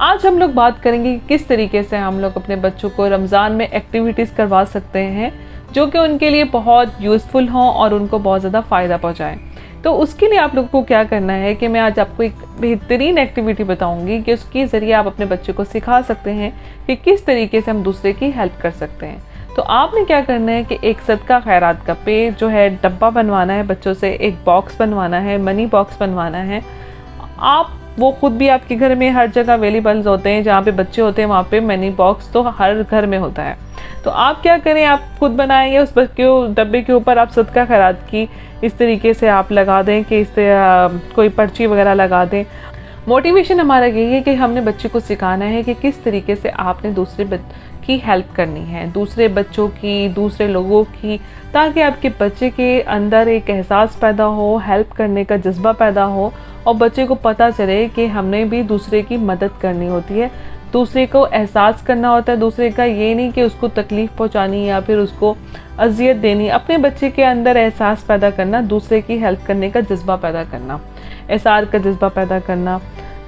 آج ہم لوگ بات کریں گے کہ کس طریقے سے ہم لوگ اپنے بچوں کو رمضان میں ایکٹیویٹیز کروا سکتے ہیں جو کہ ان کے لیے بہت یوزفل ہوں اور ان کو بہت زیادہ فائدہ پہنچائیں. تو اس کے لیے آپ لوگوں کو کیا کرنا ہے کہ میں آج آپ کو ایک بہترین ایکٹیویٹی بتاؤں گی کہ اس کے ذریعے آپ اپنے بچے کو سکھا سکتے ہیں کہ کس طریقے سے ہم دوسرے کی ہیلپ کر سکتے ہیں. تو آپ نے کیا کرنا ہے کہ ایک صدقہ خیرات کا جو ہے ڈبہ بنوانا ہے بچوں سے, ایک باکس بنوانا ہے, منی باکس بنوانا ہے. آپ وہ خود بھی آپ کے گھر میں ہر جگہ اویلیبل ہوتے ہیں, جہاں پہ بچے ہوتے ہیں وہاں پہ منی باکس تو ہر گھر میں ہوتا ہے. تو آپ کیا کریں, آپ خود بنائیں یا اس ڈبے کے اوپر آپ صدقہ خیرات کی اس طریقے سے آپ لگا دیں کہ اس کوئی پرچی وغیرہ لگا دیں. موٹیویشن ہمارا یہی ہے کہ ہم نے بچے کو سکھانا ہے کہ کس طریقے سے آپ نے دوسرے کی ہیلپ کرنی ہے, دوسرے بچوں کی, دوسرے لوگوں کی, تاکہ آپ کے بچے کے اندر ایک احساس پیدا ہو, ہیلپ کرنے کا جذبہ پیدا ہو اور بچے کو پتہ چلے کہ ہم نے بھی دوسرے کی مدد کرنی ہوتی ہے, دوسرے کو احساس کرنا ہوتا ہے دوسرے کا, یہ نہیں کہ اس کو تکلیف پہنچانی یا پھر اس کو اذیت دینی. اپنے بچے کے اندر احساس پیدا کرنا, دوسرے کی ہیلپ کرنے کا جذبہ پیدا کرنا, احسار کا جذبہ پیدا کرنا.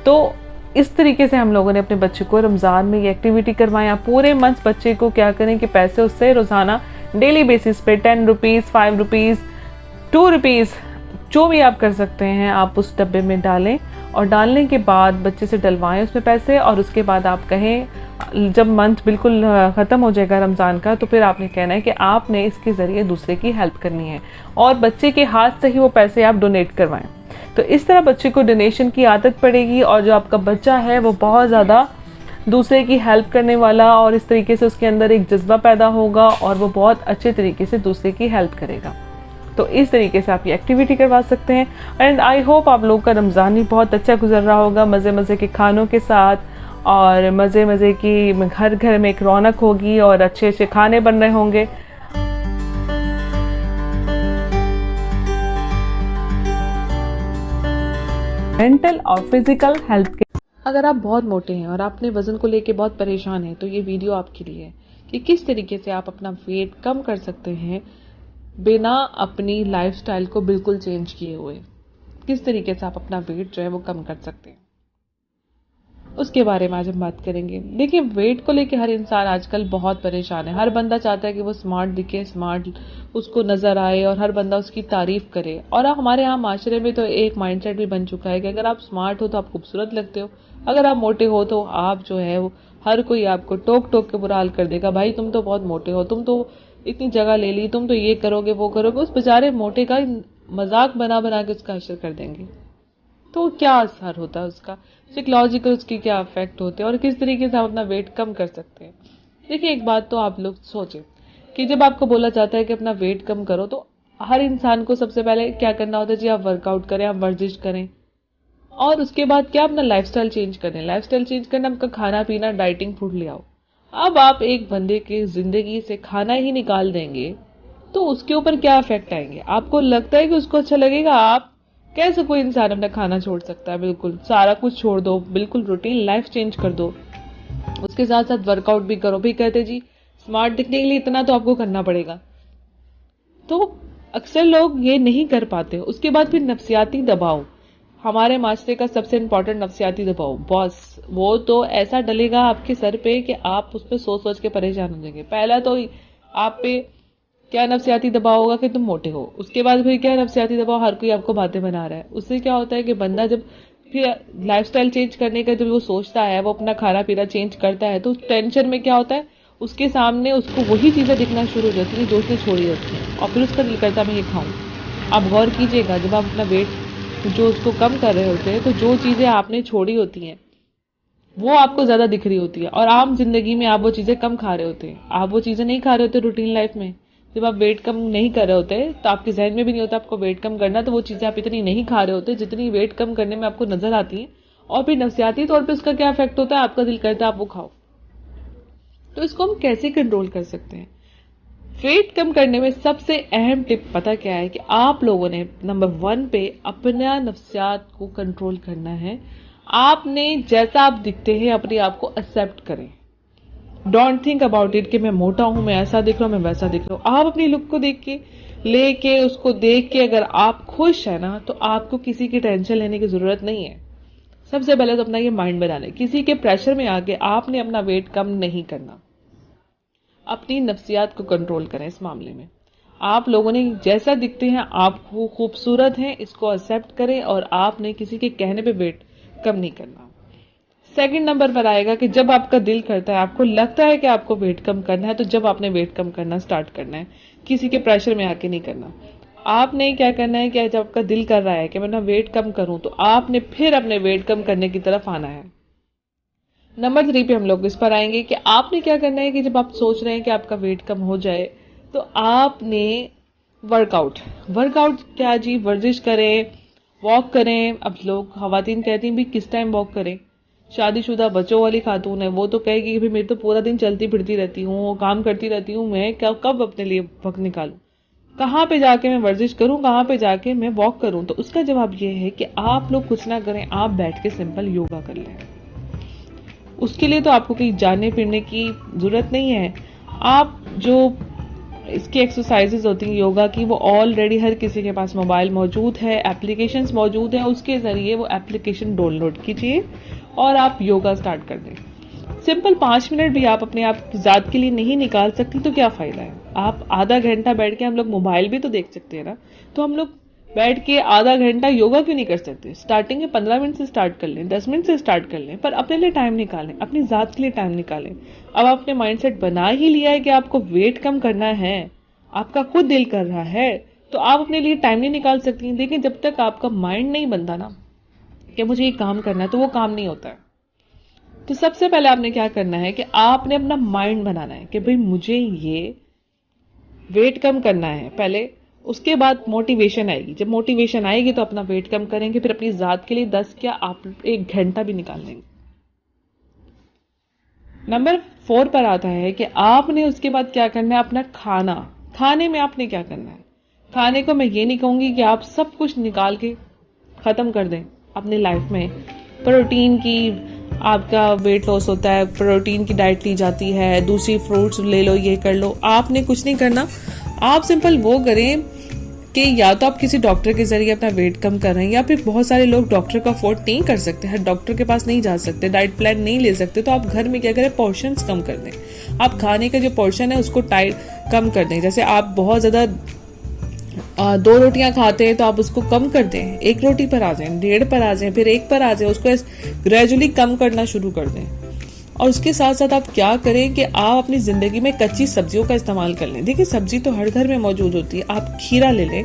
تو اس طریقے سے ہم لوگوں نے اپنے بچے کو رمضان میں یہ ایکٹیویٹی کروائیں. پورے منتھ بچے کو کیا کریں کہ پیسے اس سے روزانہ ڈیلی بیسس پہ 10 روپیز, 5 روپیز, 2 روپیز جو بھی آپ کر سکتے ہیں آپ اس ڈبے میں ڈالیں, اور ڈالنے کے بعد بچے سے ڈلوائیں اس میں پیسے. اور اس کے بعد آپ کہیں جب منتھ بالکل ختم ہو جائے گا رمضان کا, تو پھر آپ نے کہنا ہے کہ آپ نے اس کے ذریعے دوسرے کی ہیلپ کرنی ہے اور بچے کے ہاتھ سے ہی وہ پیسے آپ ڈونیٹ کروائیں. تو اس طرح بچے کو ڈونیشن کی عادت پڑے گی اور جو آپ کا بچہ ہے وہ بہت زیادہ دوسرے کی ہیلپ کرنے والا, اور اس طریقے سے اس کے اندر ایک جذبہ پیدا ہوگا اور وہ بہت اچھے طریقے سے دوسرے کی ہیلپ کرے گا. تو اس طریقے سے آپ یہ ایکٹیویٹی کروا سکتے ہیں. اینڈ آئی ہوپ آپ لوگ کا رمضان بھی بہت اچھا گزر رہا ہوگا, مزے مزے کے کھانوں کے ساتھ, اور مزے مزے کی ہر گھر میں ایک رونق ہوگی اور اچھے اچھے کھانے بن رہے ہوں گے. مینٹل اور فزیکل ہیلتھ کے اگر آپ بہت موٹے ہیں اور آپ اپنے وزن کو لے کے بہت پریشان ہیں تو یہ ویڈیو آپ کے لیے ہے کہ کس طریقے سے آپ اپنا ویٹ کم کر سکتے ہیں بنا اپنی لائف سٹائل کو بالکل چینج کیے ہوئے. کس طریقے سے آپ اپنا ویٹ جو ہے وہ کم کر سکتے ہیں اس کے بارے میں آج ہم بات کریں گے. دیکھیں, ویٹ کو لے کے ہر انسان آج کل بہت پریشان ہے. ہر بندہ چاہتا ہے کہ وہ سمارٹ دکھے, سمارٹ اس کو نظر آئے اور ہر بندہ اس کی تعریف کرے. اور ہمارے ہاں معاشرے میں تو ایک مائنڈ سیٹ بھی بن چکا ہے کہ اگر آپ سمارٹ ہو تو آپ خوبصورت لگتے ہو, اگر آپ موٹے ہو تو آپ جو ہے وہ ہر کوئی آپ کو ٹوک ٹوک کے برا حال کر دے گا, بھائی تم تو بہت موٹے ہو, تم تو اتنی جگہ لے لی, تم تو یہ کرو گے وہ کرو گے. اس بیچارے موٹے کا مذاق بنا بنا کے اس کا حشر کر دیں گے. تو کیا اثر ہوتا ہے اس کا, سائیکولوجیکل اس کی کیا افیکٹ ہوتے ہیں اور کس طریقے سے آپ اپنا ویٹ کم کر سکتے ہیں. دیکھیں, ایک بات تو آپ لوگ سوچیں کہ جب آپ کو بولا جاتا ہے کہ اپنا ویٹ کم کرو تو ہر انسان کو سب سے پہلے کیا کرنا ہوتا ہے, جی آپ ورک آؤٹ کریں, آپ ورزش کریں, اور اس کے بعد کیا اپنا لائف سٹائل چینج کریں. لائف سٹائل چینج کرنا آپ کا کھانا پینا, ڈائٹنگ فوڈ لے آؤ. اب آپ ایک بندے کی زندگی سے کھانا ہی نکال دیں گے تو اس کے اوپر کیا افیکٹ آئیں گے. آپ کو لگتا ہے کہ اس کو اچھا لگے گا؟ آپ کیسے کوئی انسان اپنا کھانا چھوڑ سکتا ہے؟ بالکل سارا کچھ چھوڑ دو, بالکل روٹین لائف چینج کر دو, اس کے ساتھ ساتھ ورک آؤٹ بھی کرو. بھی کہتے جی سمارٹ دکھنے کے لیے اتنا تو آپ کو کرنا پڑے گا, تو اکثر لوگ یہ نہیں کر پاتے. اس کے بعد پھر نفسیاتی دباؤ, ہمارے معاشرے کا سب سے امپورٹنٹ نفسیاتی دباؤ, بس وہ تو ایسا ڈلے گا آپ کے سر پہ کہ آپ اس پہ سوچ سوچ کے پریشان ہو جائیں گے. پہلا تو آپ پہ کیا نفسیاتی دباؤ ہوگا کہ تم موٹے ہو, اس کے بعد پھر کیا نفسیاتی دباؤ, ہر کوئی آپ کو باتیں بنا رہا ہے. اس سے کیا ہوتا ہے کہ بندہ جب پھر لائف سٹائل چینج کرنے کا جب وہ سوچتا ہے, وہ اپنا کھانا پینا چینج کرتا ہے, تو ٹینشن میں کیا ہوتا ہے, اس کے سامنے اس کو وہی چیزیں دکھنا شروع ہو جاتی ہیں جو اس نے چھوڑی ہوتی ہیں, اور پھر اس کا دل کرتا میں یہ کھاؤں. آپ غور کیجئے گا, جب آپ اپنا ویٹ جو اس کو کم کر رہے ہوتے ہیں تو جو چیزیں آپ نے چھوڑی ہوتی ہیں وہ آپ کو زیادہ دکھ رہی ہوتی ہے, اور عام زندگی میں آپ وہ چیزیں کم کھا رہے ہوتے ہیں. آپ وہ چیزیں نہیں کھا رہے ہوتے روٹین لائف میں. جب آپ ویٹ کم نہیں کر رہے ہوتے تو آپ کے ذہن میں بھی نہیں ہوتا آپ کو ویٹ کم کرنا, تو وہ چیزیں آپ اتنی نہیں کھا رہے ہوتے جتنی ویٹ کم کرنے میں آپ کو نظر آتی ہیں, اور پھر نفسیاتی طور پہ اس کا کیا افیکٹ ہوتا ہے, آپ کا دل کرتا ہے آپ وہ کھاؤ. تو اس کو ہم کیسے کنٹرول کر سکتے ہیں؟ ویٹ کم کرنے میں سب سے اہم ٹپ پتا کیا ہے کہ آپ لوگوں نے نمبر 1 پہ اپنا نفسیات کو کنٹرول کرنا ہے. آپ نے جیسا آپ دکھتے ہیں اپنے آپ کو ایکسپٹ کریں. ڈونٹ تھنک اباؤٹ اٹ کہ میں موٹا ہوں, میں ایسا دکھ رہا ہوں, میں ویسا دکھ رہا ہوں. آپ اپنی لک کو دیکھ کے لے کے اس کو دیکھ کے اگر آپ خوش ہیں نا تو آپ کو کسی کی ٹینشن لینے کی ضرورت نہیں ہے. سب سے پہلے تو اپنا یہ مائنڈ بنانا ہے. کسی کے پریشر میں آ کے آپ نے اپنا ویٹ کم نہیں کرنا. اپنی نفسیات کو کنٹرول کریں اس معاملے میں. آپ لوگوں نے جیسا دکھتے ہیں آپ کو خوبصورت ہیں اس کو ایکسپٹ کریں اور آپ نے کسی کے کہنے پہ ویٹ کم نہیں کرنا. سیکنڈ نمبر پر آئے گا کہ جب آپ کا دل کرتا ہے, آپ کو لگتا ہے کہ آپ کو ویٹ کم کرنا ہے, تو جب آپ نے ویٹ کم کرنا سٹارٹ کرنا ہے, کسی کے پریشر میں آ کے نہیں کرنا. آپ نے کیا کرنا ہے کہ جب آپ کا دل کر رہا ہے کہ میں اپنا ویٹ کم کروں, تو آپ نے پھر اپنے ویٹ کم کرنے کی طرف آنا ہے. نمبر 3 پہ ہم لوگ اس پر آئیں گے کہ آپ نے کیا کرنا ہے کہ جب آپ سوچ رہے ہیں کہ آپ کا ویٹ کم ہو جائے تو آپ نے ورک آؤٹ کیا جی, ورزش کریں, واک کریں. اب لوگ خواتین کہتی ہیں بھی کس ٹائم واک کریں. شادی شدہ بچوں والی خاتون ہے وہ تو کہے گی کہ میری تو پورا دن چلتی پھرتی رہتی ہوں, کام کرتی رہتی ہوں, میں کب اپنے لیے وقت نکالوں, کہاں پہ جا کے میں ورزش کروں, کہاں پہ جا کے میں واک کروں. تو اس کا جواب یہ ہے کہ آپ لوگ کچھ نہ کریں, آپ بیٹھ کے سمپل یوگا کر لیں. اس کے لیے تو آپ کو کہیں جانے پھرنے کی ضرورت نہیں ہے. آپ جو اس کی ایکسرسائزز ہوتی ہیں یوگا کی, وہ آلریڈی ہر کسی کے پاس موبائل موجود ہے, اپلیکیشنز موجود ہیں, اس کے ذریعے وہ اپلیکیشن ڈاؤن لوڈ کیجیے اور آپ یوگا سٹارٹ کر دیں. سمپل 5 منٹ بھی آپ اپنے آپ کی ذات کے لیے نہیں نکال سکتی تو کیا فائدہ ہے. آپ آدھا گھنٹہ بیٹھ کے, ہم لوگ موبائل بھی تو دیکھ سکتے ہیں نا, تو ہم لوگ بیٹھ کے آدھا گھنٹہ یوگا کیوں نہیں کر سکتے. اسٹارٹنگ میں 15 منٹ سے اسٹارٹ کر لیں, 10 منٹ سے اسٹارٹ کر لیں, پر اپنے لیے ٹائم نکالیں, اپنی ذات کے لیے ٹائم نکالیں. اب آپ نے مائنڈ سیٹ بنا ہی لیا ہے کہ آپ کو ویٹ کم کرنا ہے, آپ کا خود دل کر رہا ہے, تو آپ اپنے لیے ٹائم نہیں نکال سکتی. لیکن جب تک آپ کا مائنڈ نہیں بنتا نا کہ مجھے یہ کام کرنا ہے, تو وہ کام نہیں ہوتا ہے. تو سب سے پہلے آپ نے کیا کرنا ہے کہ آپ نے اپنا مائنڈ بنانا ہے کہ بھئی مجھے یہ ویٹ کم کرنا ہے پہلے. اس کے بعد موٹیویشن آئے گی. جب موٹیویشن آئے گی تو اپنا ویٹ کم کریں گے. پھر اپنی ذات کے لیے 10 کیا آپ 1 گھنٹہ بھی نکال لیں گے. نمبر 4 پر آتا ہے کہ آپ نے اس کے بعد کیا کرنا ہے, اپنا کھانے میں آپ نے کیا کرنا ہے. کھانے کو میں یہ نہیں کہوں گی کہ آپ سب کچھ نکال کے ختم کر دیں اپنی لائف میں. پروٹین کی آپ کا ویٹ لاس ہوتا ہے, پروٹین کی ڈائٹ لی جاتی ہے, دوسری فروٹس لے لو, یہ کر لو. آپ نے کچھ نہیں کرنا. آپ سمپل وہ کریں کہ یا تو آپ کسی ڈاکٹر کے ذریعے اپنا ویٹ کم کر رہے ہیں, یا پھر بہت سارے لوگ ڈاکٹر کا افورڈ نہیں کر سکتے, ہر ڈاکٹر کے پاس نہیں جا سکتے, ڈائٹ پلان نہیں لے سکتے, تو آپ گھر میں کیا کریں, پورشنز کم کر دیں. آپ کھانے کا جو پورشن ہے اس کو کم کر دیں. جیسے آپ بہت زیادہ 2 روٹیاں کھاتے ہیں تو آپ اس کو کم کر دیں, 1 روٹی پر آ جائیں, 1.5 پر آ جائیں, پھر 1 پر آ جائیں. اس کو گریجولی کم کرنا شروع کر دیں. اور اس کے ساتھ ساتھ آپ کیا کریں کہ آپ اپنی زندگی میں کچی سبزیوں کا استعمال کر لیں. دیکھیں سبزی تو ہر گھر میں موجود ہوتی ہے. آپ کھیرا لے لیں,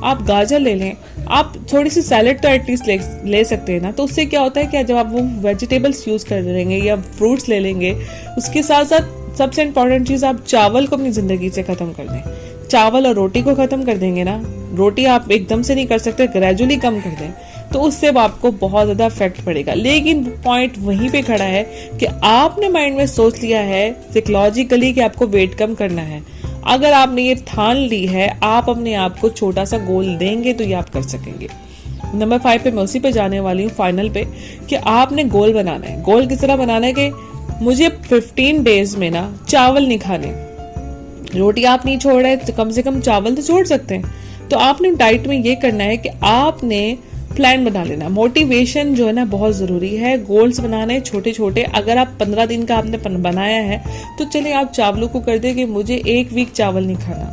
آپ گاجر لے لیں, آپ تھوڑی سی سیلڈ تو ایٹ لیسٹ لے سکتے ہیں نا. تو اس سے کیا ہوتا ہے کہ جب آپ وہ ویجیٹیبلس یوز کر لیں گے یا فروٹس لے لیں گے, اس کے ساتھ ساتھ سب سے امپورٹنٹ چیز, آپ چاول کو اپنی زندگی سے ختم کر دیں. چاول اور روٹی کو ختم کر دیں گے نا, روٹی آپ ایک دم سے نہیں کر سکتے, گریجولی کم کر دیں, تو اس سے آپ کو بہت زیادہ افیکٹ پڑے گا. لیکن پوائنٹ وہیں پہ کھڑا ہے کہ آپ نے مائنڈ میں سوچ لیا ہے سائیکولوجیکلی کہ آپ کو ویٹ کم کرنا ہے. اگر آپ نے یہ ٹھان لی ہے, آپ اپنے آپ کو چھوٹا سا گول دیں گے تو یہ آپ کر سکیں گے. نمبر 5 پہ میں اسی پہ جانے والی ہوں, فائنل پہ, کہ آپ نے گول بنانا ہے. گول کس طرح بنانا ہے کہ مجھے 15 ڈیز میں نا چاول نہیں کھانے. روٹی آپ نہیں چھوڑ رہے تو کم سے کم چاول تو چھوڑ سکتے ہیں. تو آپ نے ڈائٹ میں یہ کرنا ہے کہ آپ نے پلان بنا لینا. موٹیویشن جو ہے نا بہت ضروری ہے. گولز بنانے چھوٹے چھوٹے. اگر آپ 15 دن کا آپ نے بنایا ہے تو چلیں آپ چاولوں کو کر دیں کہ مجھے 1 ویک چاول نہیں کھانا.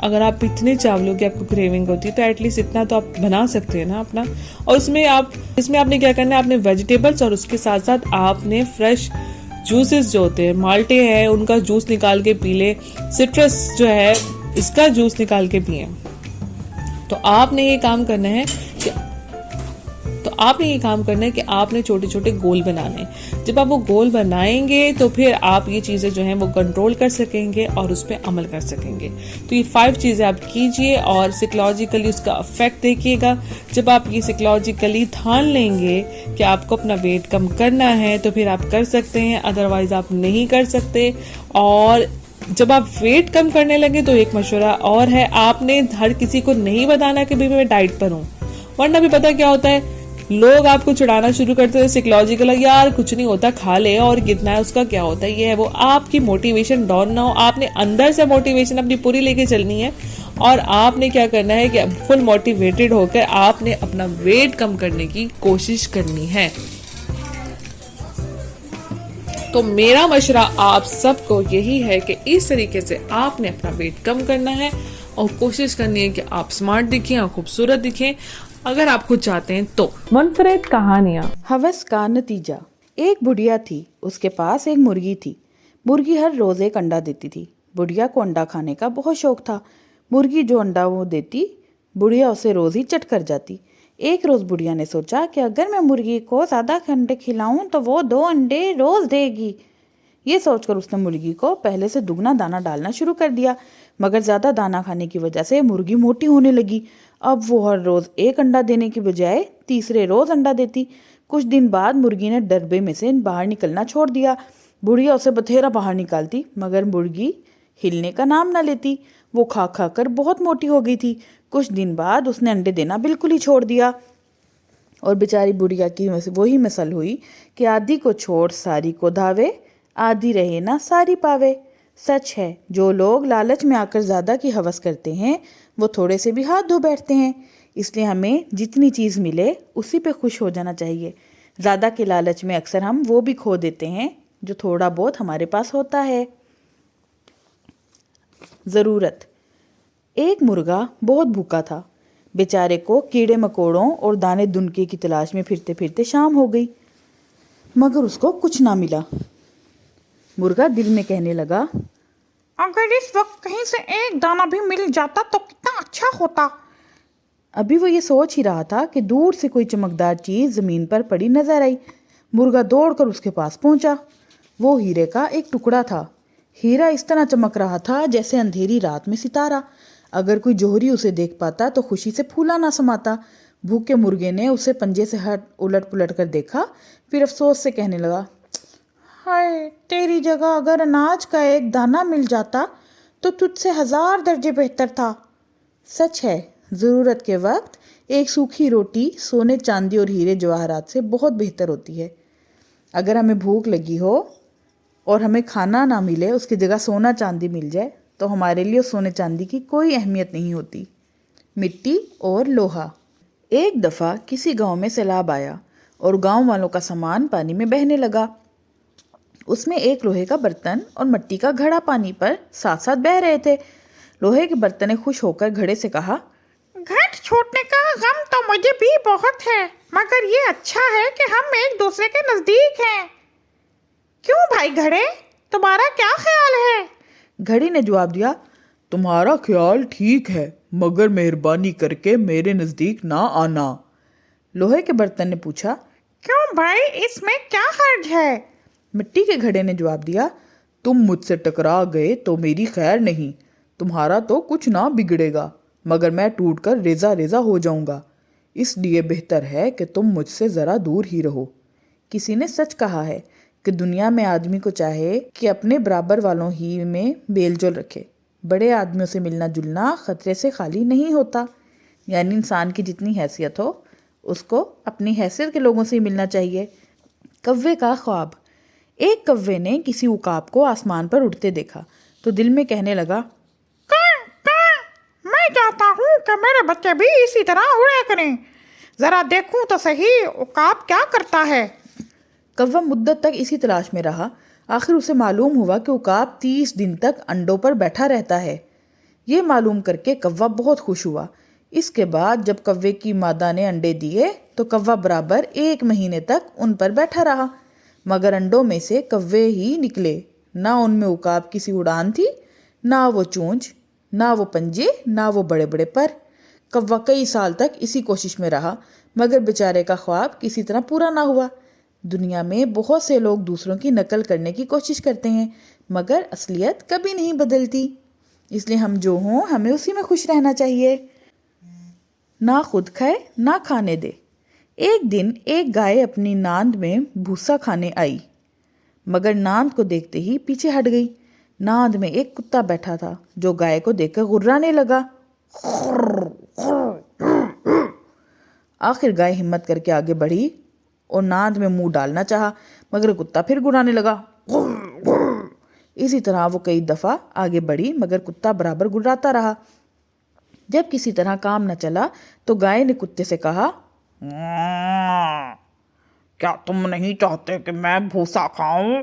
اگر آپ اتنے چاولوں کی آپ کو کریونگ ہوتی ہے تو ایٹ لیسٹ اتنا تو آپ بنا سکتے ہیں نا اپنا. اور اس میں آپ نے کیا کرنا ہے, آپ نے ویجیٹیبلس اور اس کے ساتھ ساتھ آپ نے فریش جوسز جو ہوتے ہیں, مالٹے ہیں ان کا جوس نکال کے پی لے, سٹرس جو ہے اس کا جوس نکال کے پئیں. تو آپ نے یہ کام کرنا ہے کہ آپ نے چھوٹے چھوٹے گول بنانے. جب آپ وہ گول بنائیں گے تو پھر آپ یہ چیزیں جو ہیں وہ کنٹرول کر سکیں گے اور اس پہ عمل کر سکیں گے. تو یہ 5 چیزیں آپ کیجئے اور سائیکولوجیکلی اس کا افیکٹ دیکھیے گا. جب آپ یہ سائیکولوجیکلی ٹھان لیں گے کہ آپ کو اپنا ویٹ کم کرنا ہے تو پھر آپ کر سکتے ہیں, ادروائز آپ نہیں کر سکتے. اور جب آپ ویٹ کم کرنے لگے تو ایک مشورہ اور ہے, آپ نے ہر کسی کو نہیں بتانا کہ میں ڈائٹ پر ہوں. ورنہ بھی پتا کیا ہوتا ہے, لوگ آپ کو چڑھانا شروع کرتے ہیں سائیکولوجیکل, یار کچھ نہیں ہوتا کھا لے, اور کتنا ہے اس کا کیا ہوتا ہے, یہ ہے وہ. آپ کی موٹیویشن ڈاؤن نہ ہو. آپ نے اندر سے موٹیویشن اپنی پوری لے کے چلنی ہے, اور آپ نے کیا کرنا ہے کہ فل موٹیویٹڈ ہو کر آپ نے اپنا ویٹ کم کرنے کی کوشش کرنی ہے. تو میرا مشورہ آپ سب کو یہی ہے کہ اس طریقے سے آپ نے اپنا ویٹ کم کرنا ہے اور کوشش کرنی ہے کہ آپ سمارٹ دکھیں اور خوبصورت دکھیں اگر آپ خود چاہتے ہیں تو۔ منفرد کہانیاں۔ ہوس کا نتیجہ۔ ایک بڑھیا تھی، اس کے پاس ایک مرغی تھی۔ مرغی ہر روز ایک انڈا دیتی تھی۔ بڑھیا کو انڈا کھانے کا بہت شوق تھا۔ مرغی جو انڈا وہ دیتی، بڑھیا اسے روز ہی چٹ کر جاتی۔ ایک روز بڑھیا نے سوچا کہ اگر میں مرغی کو زیادہ انڈے کھلاؤں تو وہ 2 انڈے روز دے گی۔ یہ سوچ کر اس نے مرغی کو پہلے سے دگنا دانہ ڈالنا شروع کر دیا، مگر زیادہ دانہ کھانے کی وجہ سے مرغی موٹی ہونے لگی۔ اب وہ ہر روز ایک انڈا دینے کی بجائے تیسرے روز انڈا دیتی۔ کچھ دن بعد مرغی نے ڈربے میں سے باہر نکلنا چھوڑ دیا۔ بڑھیا اسے بتھیرا باہر نکالتی، مگر مرغی ہلنے کا نام نہ لیتی۔ وہ کھا کھا کر بہت موٹی ہو گئی تھی۔ کچھ دن بعد اس نے انڈے دینا بالکل ہی چھوڑ دیا، اور بیچاری بڑھیا کی وہی مثل ہوئی کہ آدھی کو چھوڑ ساری کو دھاوے، آدھی رہے نہ ساری پاوے۔ سچ ہے، جو لوگ لالچ میں آ کر زیادہ کی ہوس کرتے ہیں وہ تھوڑے سے بھی ہاتھ دھو بیٹھتے ہیں۔ اس لیے ہمیں جتنی چیز ملے اسی پہ خوش ہو جانا چاہیے۔ زیادہ کے لالچ میں اکثر ہم وہ بھی کھو دیتے ہیں جو تھوڑا بہت ہمارے پاس ہوتا ہے۔ ضرورت۔ ایک مرغا بہت بھوکا تھا۔ بیچارے کو کیڑے مکوڑوں اور دانے دنکے کی تلاش میں پھرتے پھرتے شام ہو گئی، مگر اس کو کچھ نہ ملا۔ مرغا دل میں کہنے لگا، اگر اس وقت کہیں سے ایک دانہ بھی مل جاتا تو کتنا اچھا ہوتا۔ ابھی وہ یہ سوچ ہی رہا تھا کہ دور سے کوئی چمکدار چیز زمین پر پڑی نظر آئی۔ مرغا دوڑ کر اس کے پاس پہنچا۔ وہ ہیرے کا ایک ٹکڑا تھا۔ ہیرا اس طرح چمک رہا تھا جیسے اندھیری رات میں ستارہ۔ اگر کوئی جوہری اسے دیکھ پاتا تو خوشی سے پھولا نہ سماتا۔ بھوکے مرغے نے اسے پنجے سے الٹ پلٹ کر دیکھا، پھر افسوس سے کہنے لگا، ہائے، تیری جگہ اگر اناج کا ایک دانہ مل جاتا تو تجھ سے 1000 درجے بہتر تھا۔ سچ ہے، ضرورت کے وقت ایک سوکھی روٹی سونے چاندی اور ہیرے جواہرات سے بہت بہتر ہوتی ہے۔ اگر ہمیں بھوک لگی ہو اور ہمیں کھانا نہ ملے، اس کی جگہ سونا چاندی مل جائے تو ہمارے لیے سونے چاندی کی کوئی اہمیت نہیں ہوتی۔ مٹی اور لوہا۔ ایک دفعہ کسی گاؤں میں سیلاب آیا اور گاؤں والوں کا سامان پانی میں بہنے لگا۔ اس میں ایک لوہے کا برتن اور مٹی کا گھڑا پانی پر ساتھ ساتھ بہہ رہے تھے۔ لوہے کے برتن نے خوش ہو کر گھڑے سے کہا، گھٹ چھوٹنے کا غم تو مجھے بھی بہت ہے، مگر یہ اچھا ہے کہ ہم ایک دوسرے کے نزدیک ہیں۔ کیوں بھائی گھڑے، تمہارا کیا خیال ہے؟ گھڑی نے جواب دیا، تمہارا خیال ٹھیک ہے، مگر مہربانی کر کے میرے نزدیک نہ آنا۔ لوہے کے برتن نے پوچھا، کیوں بھائی، اس میں کیا حرج ہے؟ مٹی کے گھڑے نے جواب دیا، تم مجھ سے ٹکرا گئے تو میری خیر نہیں، تمہارا تو کچھ نہ بگڑے گا، مگر میں ٹوٹ کر ریزہ ریزہ ہو جاؤں گا، اس لیے بہتر ہے کہ تم مجھ سے ذرا دور ہی رہو۔ کسی نے سچ کہا ہے کہ دنیا میں آدمی کو چاہے کہ اپنے برابر والوں ہی میں بیل جول رکھے۔ بڑے آدمیوں سے ملنا جلنا خطرے سے خالی نہیں ہوتا، یعنی انسان کی جتنی حیثیت ہو اس کو اپنی حیثیت کے لوگوں سے ہی ملنا چاہیے۔ کوے کا خواب۔ ایک کوے نے کسی عقاب کو آسمان پر اڑتے دیکھا تو دل میں کہنے لگا، میں چاہتا ہوں کہ میرے بچے بھی اسی طرح اڑے کریں، ذرا دیکھوں تو صحیح عقاب کیا کرتا ہے۔ کوا مدت تک اسی تلاش میں رہا۔ آخر اسے معلوم ہوا کہ عقاب 30 دن تک انڈوں پر بیٹھا رہتا ہے۔ یہ معلوم کر کے کوا بہت خوش ہوا۔ اس کے بعد جب کوے کی مادہ نے انڈے دیے تو کوا برابر 1 مہینے تک ان پر بیٹھا رہا، مگر انڈوں میں سے کوے ہی نکلے، نہ ان میں عقاب کی سی اڑان تھی، نہ وہ چونچ، نہ وہ پنجے، نہ وہ بڑے بڑے پر۔ کوا کئی سال تک اسی کوشش میں رہا، مگر بیچارے کا خواب کسی طرح پورا نہ ہوا۔ دنیا میں بہت سے لوگ دوسروں کی نقل کرنے کی کوشش کرتے ہیں، مگر اصلیت کبھی نہیں بدلتی۔ اس لیے ہم جو ہوں ہمیں اسی میں خوش رہنا چاہیے۔ نہ خود کھائے نہ کھانے دے۔ ایک دن ایک گائے اپنی ناند میں بھوسا کھانے آئی، مگر ناند کو دیکھتے ہی پیچھے ہٹ گئی۔ ناند میں ایک کتا بیٹھا تھا جو گائے کو دیکھ کر غرانے لگا۔ آخر گائے ہمت کر کے آگے بڑھی اور ناند میں منہ ڈالنا چاہا، مگر کتا پھر گرانے لگا۔ اسی طرح وہ کئی دفعہ آگے بڑھی، مگر کتا برابر گراتا رہا۔ جب کسی طرح کام نہ چلا تو گائے نے کتے سے کہا، کیا تم نہیں چاہتے کہ میں بھوسا کھاؤں؟